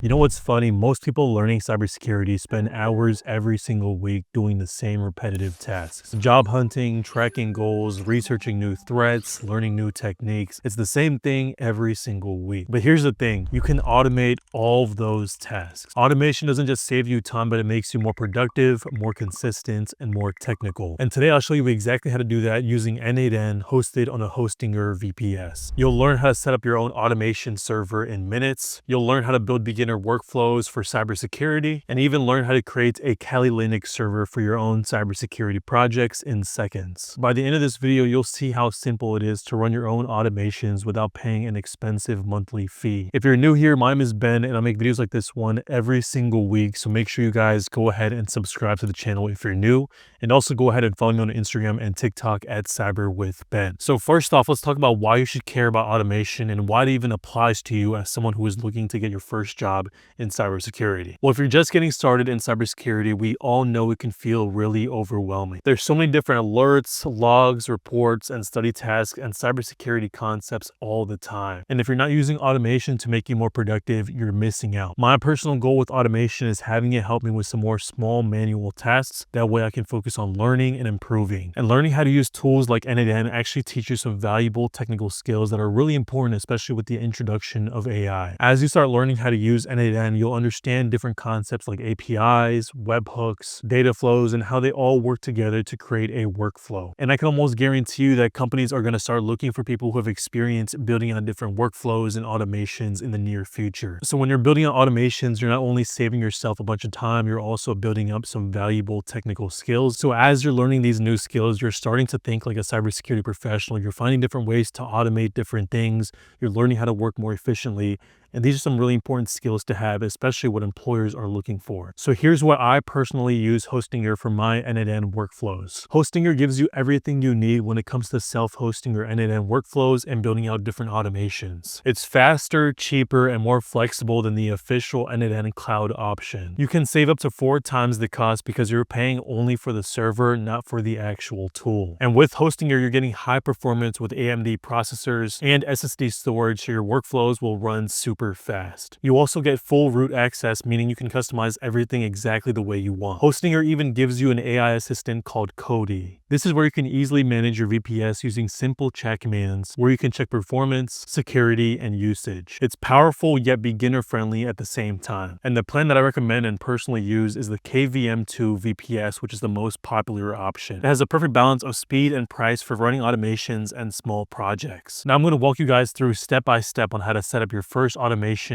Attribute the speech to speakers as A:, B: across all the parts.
A: You know what's funny? Most people learning cybersecurity spend hours every single week doing the same repetitive tasks. Job hunting, tracking goals, researching new threats, learning new techniques. It's the same thing every single week. But here's the thing, you can automate all of those tasks. Automation doesn't just save you time, but it makes you more productive, more consistent, and more technical. And today I'll show you exactly how to do that using n8n hosted on a Hostinger VPS. You'll learn how to set up your own automation server in minutes. You'll learn how to build beginner workflows for cybersecurity, and even learn how to create a Kali Linux server for your own cybersecurity projects in seconds. By the end of this video, you'll see how simple it is to run your own automations without paying an expensive monthly fee. If you're new here, my name is Ben, and I make videos like this one every single week, so make sure you guys go ahead and subscribe to the channel if you're new, and also go ahead and follow me on Instagram and TikTok at CyberWithBen. So first off, let's talk about why you should care about automation and why it even applies to you as someone who is looking to get your first job in cybersecurity. Well, if you're just getting started in cybersecurity, we all know it can feel really overwhelming. There's so many different alerts, logs, reports, and study tasks and cybersecurity concepts all the time. And if you're not using automation to make you more productive, you're missing out. My personal goal with automation is having it help me with some more small manual tasks. That way I can focus on learning and improving. And learning how to use tools like n8n actually teach you some valuable technical skills that are really important, especially with the introduction of AI. As you start learning how to use n8n, you'll understand different concepts like APIs, webhooks, data flows, and how they all work together to create a workflow. And I can almost guarantee you that companies are going to start looking for people who have experience building on different workflows and automations in the near future. So when you're building on automations, you're not only saving yourself a bunch of time, you're also building up some valuable technical skills. So as you're learning these new skills, you're starting to think like a cybersecurity professional. You're finding different ways to automate different things. You're learning how to work more efficiently. And these are some really important skills to have, especially what employers are looking for. So here's what I personally use Hostinger for my n8n workflows. Hostinger gives you everything you need when it comes to self-hosting your n8n workflows and building out different automations. It's faster, cheaper, and more flexible than the official n8n cloud option. You can save up to 4 times the cost because you're paying only for the server, not for the actual tool. And with Hostinger, you're getting high performance with AMD processors and SSD storage, so your workflows will run super fast. You also get full root access, meaning you can customize everything exactly the way you want. Hostinger even gives you an AI assistant called Cody. This is where you can easily manage your VPS using simple chat commands, where you can check performance, security, and usage. It's powerful yet beginner friendly at the same time. And the plan that I recommend and personally use is the KVM2 VPS, which is the most popular option. It has a perfect balance of speed and price for running automations and small projects. Now I'm going to walk you guys through step by step on how to set up your first automation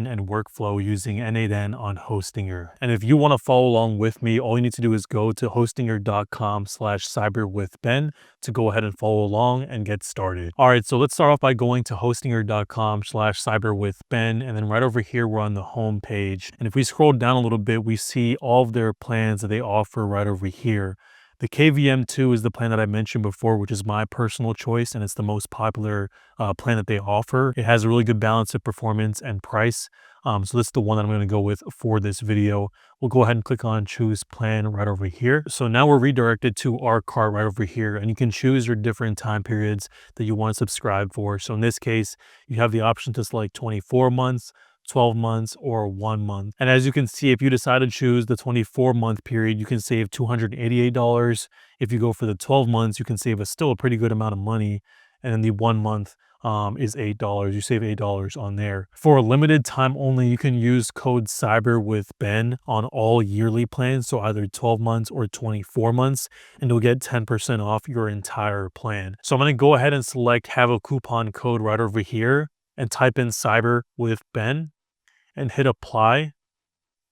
A: and workflow using n8n on Hostinger. And if you want to follow along with me, all you need to do is go to hostinger.com/cyberwithben to go ahead and follow along and get started. All right, so let's start off by going to hostinger.com/cyberwithben, and then right over here, we're on the home page. And if we scroll down a little bit, we see all of their plans that they offer right over here. The KVM2 is the plan that I mentioned before, which is my personal choice, and it's the most popular plan that they offer. It has a really good balance of performance and price. So this is the one that I'm going to go with for this video. We'll go ahead and click on choose plan right over here. So now we're redirected to our cart right over here, and you can choose your different time periods that you want to subscribe for. So in this case, you have the option to select 24 months, 12 months, or 1 month. And as you can see, if you decide to choose the 24-month period, you can save $288. If you go for the 12 months, you can save still a pretty good amount of money. And then the 1 month is $8. You save $8 on there. For a limited time only, you can use code CYBERWITHBEN on all yearly plans, so either 12 months or 24 months, and you'll get 10% off your entire plan. So I'm going to go ahead and select have a coupon code right over here and type in CYBERWITHBEN and hit apply.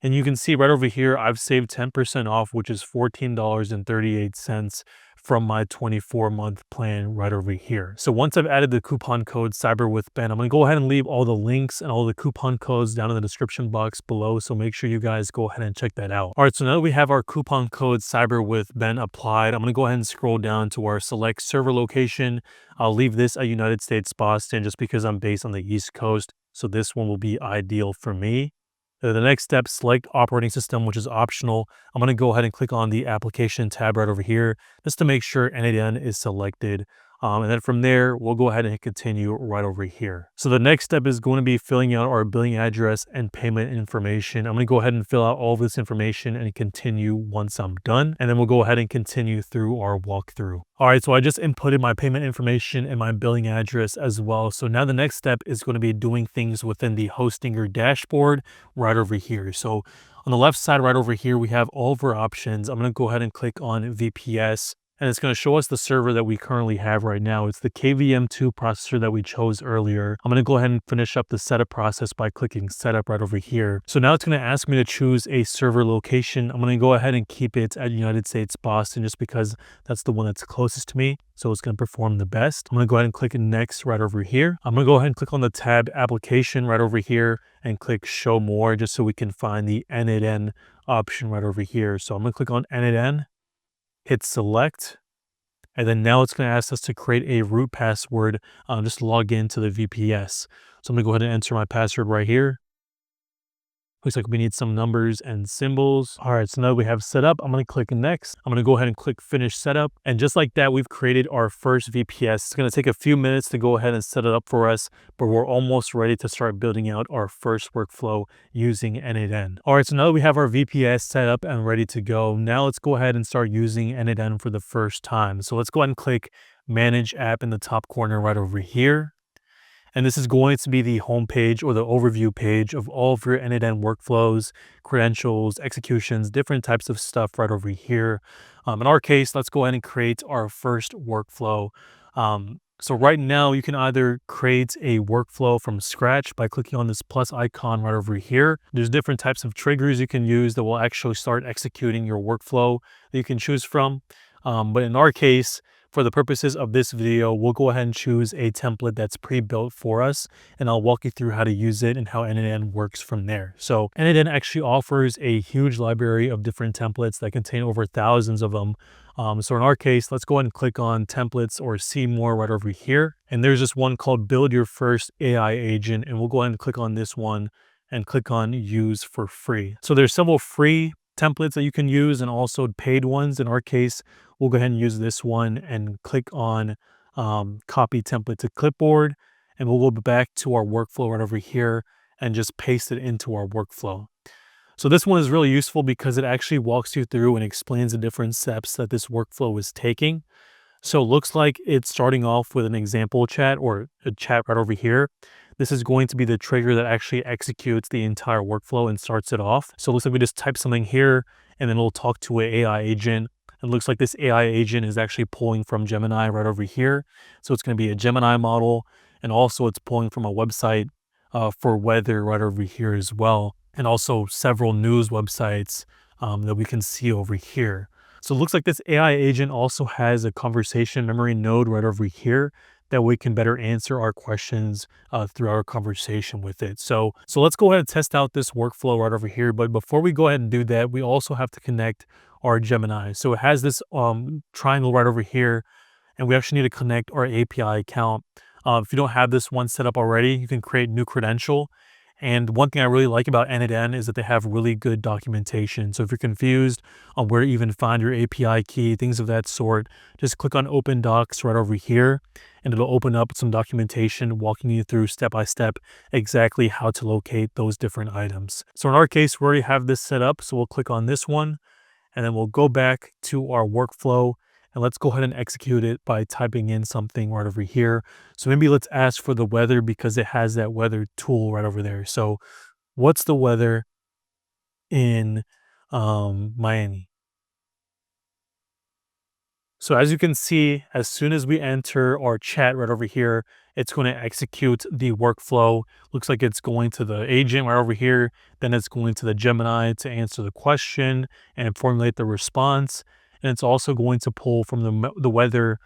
A: And you can see right over here, I've saved 10% off, which is $14.38 from my 24-month plan right over here. So once I've added the coupon code CYBERWITHBEN, I'm going to go ahead and leave all the links and all the coupon codes down in the description box below. So make sure you guys go ahead and check that out. All right, so now that we have our coupon code CYBERWITHBEN applied, I'm going to go ahead and scroll down to our select server location. I'll leave this at United States Boston just because I'm based on the East Coast. So this one will be ideal for me. The next step, select operating system, which is optional. I'm going to go ahead and click on the application tab right over here just to make sure n8n is selected. And then from there, we'll go ahead and hit continue right over here. So the next step is going to be filling out our billing address and payment information. I'm going to go ahead and fill out all of this information and continue once I'm done. And then we'll go ahead and continue through our walkthrough. All right, so I just inputted my payment information and my billing address as well. So now the next step is going to be doing things within the Hostinger dashboard right over here. So on the left side right over here, we have all of our options. I'm going to go ahead and click on VPS. And it's going to show us the server that we currently have right now. It's the KVM2 processor that we chose earlier. I'm going to go ahead and finish up the setup process by clicking setup right over here. So now it's going to ask me to choose a server location. I'm going to go ahead and keep it at United States, Boston, just because that's the one that's closest to me. So it's going to perform the best. I'm going to go ahead and click next right over here. I'm going to go ahead and click on the tab application right over here and click show more, just so we can find the n8n option right over here. So I'm going to click on n8n. Hit select, and then now it's going to ask us to create a root password, just to log into the VPS. So I'm going to go ahead and enter my password right here. Looks like we need some numbers and symbols. All right, so now we have set up. I'm going to click next. I'm going to go ahead and click finish setup. And just like that, we've created our first VPS. It's going to take a few minutes to go ahead and set it up for us, but we're almost ready to start building out our first workflow using n8n. All right, so now that we have our VPS set up and ready to go, now let's go ahead and start using n8n for the first time. So let's go ahead and click manage app in the top corner right over here. And this is going to be the home page or the overview page of all of your n8n workflows, credentials, executions, different types of stuff right over here. In our case, let's go ahead and create our first workflow. So right now you can either create a workflow from scratch by clicking on this plus icon right over here. There's different types of triggers you can use that will actually start executing your workflow that you can choose from. But in our case, for the purposes of this video, we'll go ahead and choose a template that's pre-built for us, and I'll walk you through how to use it and how n8n works from there. So n8n actually offers a huge library of different templates that contain over thousands of them. So in our case, let's go ahead and click on templates or see more right over here. And there's this one called build your first AI agent, and we'll go ahead and click on this one and click on use for free. So there's several free templates that you can use and also paid ones. In our case, we'll go ahead and use this one and click on copy template to clipboard, and we'll go back to our workflow right over here and just paste it into our workflow. So this one is really useful because it actually walks you through and explains the different steps that this workflow is taking. So it looks like it's starting off with an example chat or a chat right over here. This is going to be the trigger that actually executes the entire workflow and starts it off. So it looks like we just type something here and then we'll talk to an AI agent. It looks like this AI agent is actually pulling from Gemini right over here. So it's going to be a Gemini model, and also it's pulling from a website for weather right over here as well. And also several news websites that we can see over here. So it looks like this AI agent also has a conversation memory node right over here that we can better answer our questions through our conversation with it. So let's go ahead and test out this workflow right over here. But before we go ahead and do that, we also have to connect our Gemini. So it has this triangle right over here, and we actually need to connect our API account. If you don't have this one set up already, you can create new credential. And one thing I really like about n8n is that they have really good documentation. So if you're confused on where to even find your API key, things of that sort, just click on Open Docs right over here, and it'll open up some documentation walking you through step by step exactly how to locate those different items. So in our case, we already have this set up. So we'll click on this one, and then we'll go back to our workflow. And let's go ahead and execute it by typing in something right over here. So maybe let's ask for the weather because it has that weather tool right over there. So what's the weather in Miami? So as you can see, as soon as we enter our chat right over here, it's going to execute the workflow. Looks like it's going to the agent right over here. Then it's going to the Gemini to answer the question and formulate the response. And it's also going to pull from the weather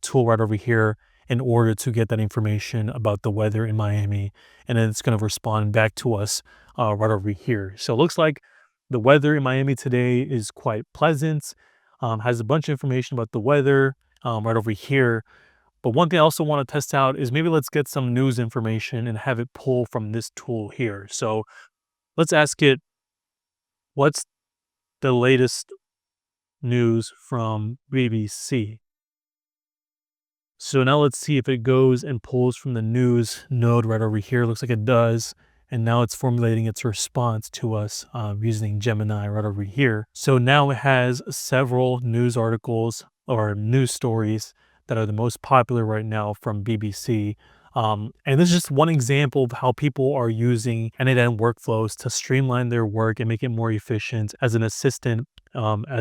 A: tool right over here in order to get that information about the weather in Miami. And then it's going to respond back to us right over here. So it looks like the weather in Miami today is quite pleasant. Has a bunch of information about the weather right over here. But one thing I also want to test out is maybe let's get some news information and have it pull from this tool here. So let's ask it, what's the latest news from BBC? So now let's see if it goes and pulls from the news node right over here. Looks like it does. And now it's formulating its response to us using Gemini right over here. So now it has several news articles or news stories that are the most popular right now from BBC. And this is just one example of how people are using n8n workflows to streamline their work and make it more efficient as an assistant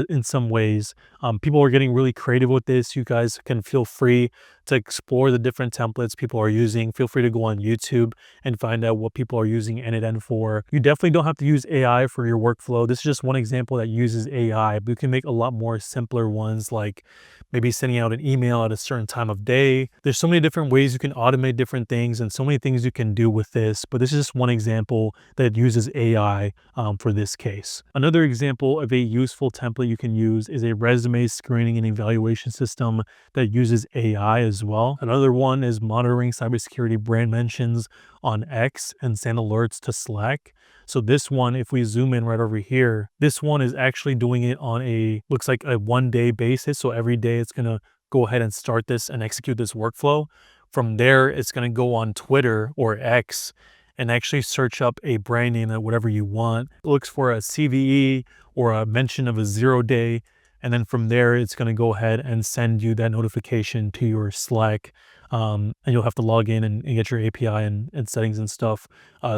A: in some ways. People are getting really creative with this. You guys can feel free to explore the different templates people are using. Feel free to go on YouTube and find out what people are using n8n for. You definitely don't have to use AI for your workflow. This is just one example that uses AI, but you can make a lot more simpler ones, like maybe sending out an email at a certain time of day. There's so many different ways you can automate different things and so many things you can do with this, but this is just one example that uses AI for this case. Another example of a useful template you can use is a resume screening and evaluation system that uses AI as well. Another one is monitoring cybersecurity brand mentions on X and send alerts to Slack. So this one, if we zoom in right over here, this one is actually doing it on looks like a 1-day basis. So every day it's going to go ahead and start this and execute this workflow. From there, it's going to go on Twitter or X and actually search up a brand name at whatever you want. It looks for a CVE or a mention of a 0-day. And then from there, it's going to go ahead and send you that notification to your Slack. And you'll have to log in and get your API and settings and stuff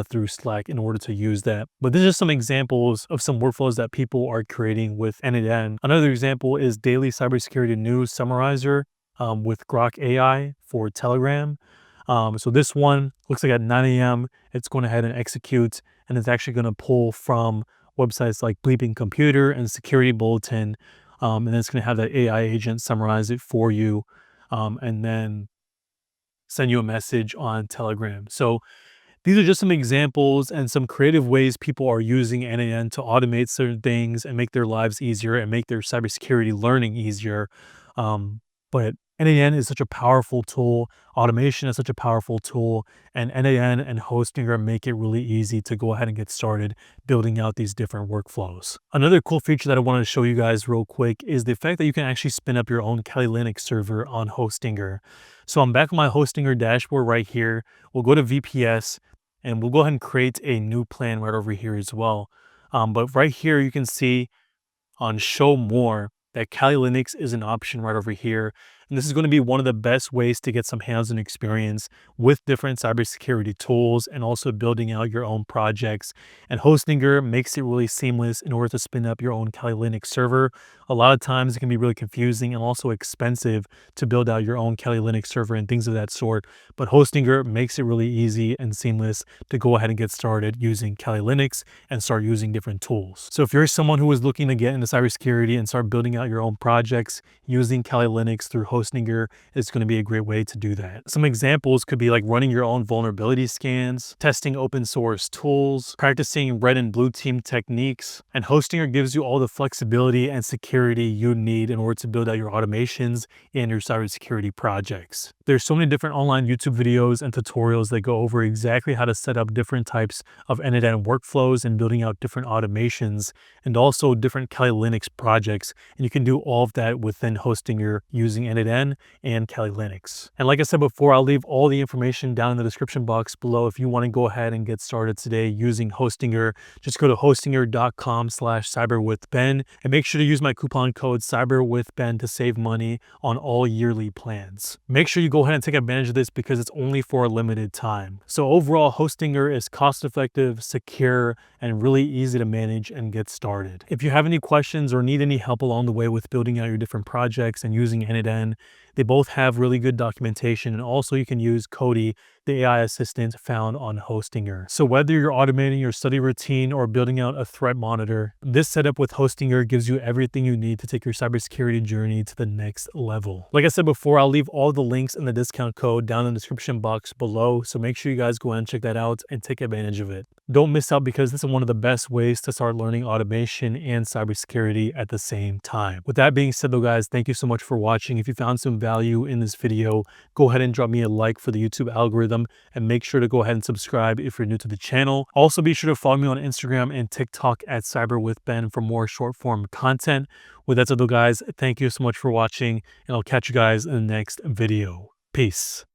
A: through Slack in order to use that. But these are some examples of some workflows that people are creating with n8n. Another example is Daily Cybersecurity News Summarizer with Grok AI for Telegram. So this one looks like at 9 a.m. it's going ahead and execute, and it's actually going to pull from websites like Bleeping Computer and Security Bulletin. And then it's going to have that AI agent summarize it for you and then send you a message on Telegram. So these are just some examples and some creative ways people are using n8n to automate certain things and make their lives easier and make their cybersecurity learning easier. But n8n is such a powerful tool. Automation is such a powerful tool, and n8n and Hostinger make it really easy to go ahead and get started building out these different workflows. Another cool feature that I wanted to show you guys real quick is the fact that you can actually spin up your own Kali Linux server on Hostinger. So I'm back on my Hostinger dashboard right here. We'll go to VPS and we'll go ahead and create a new plan right over here as well. But right here, you can see on Show More that Kali Linux is an option right over here. And this is going to be one of the best ways to get some hands-on experience with different cybersecurity tools and also building out your own projects. And Hostinger makes it really seamless in order to spin up your own Kali Linux server. A lot of times it can be really confusing and also expensive to build out your own Kali Linux server and things of that sort. But Hostinger makes it really easy and seamless to go ahead and get started using Kali Linux and start using different tools. So if you're someone who is looking to get into cybersecurity and start building out your own projects using Kali Linux through Hostinger, is going to be a great way to do that. Some examples could be like running your own vulnerability scans, testing open source tools, practicing red and blue team techniques, and Hostinger gives you all the flexibility and security you need in order to build out your automations and your cybersecurity projects. There's so many different online YouTube videos and tutorials that go over exactly how to set up different types of n8n workflows and building out different automations and also different Kali Linux projects. And you can do all of that within Hostinger using n8n and Kali Linux. And like I said before, I'll leave all the information down in the description box below if you want to go ahead and get started today using Hostinger. Just go to hostinger.com/cyberwithben and make sure to use my coupon code cyberwithben to save money on all yearly plans. Make sure you go ahead and take advantage of this because it's only for a limited time. So overall, Hostinger is cost-effective, secure, and really easy to manage and get started. If you have any questions or need any help along the way with building out your different projects and using n8n, they both have really good documentation, and also you can use Cody, the AI assistant found on Hostinger. So whether you're automating your study routine or building out a threat monitor, this setup with Hostinger gives you everything you need to take your cybersecurity journey to the next level. Like I said before, I'll leave all the links and the discount code down in the description box below, so make sure you guys go and check that out and take advantage of it. Don't miss out because this is one of the best ways to start learning automation and cybersecurity at the same time. With that being said though guys, thank you so much for watching. If you found some value in this video, go ahead and drop me a like for the YouTube algorithm and make sure to go ahead and subscribe if you're new to the channel. Also be sure to follow me on Instagram and TikTok at cyberwithben for more short form content. With that said though guys, thank you so much for watching and I'll catch you guys in the next video. Peace.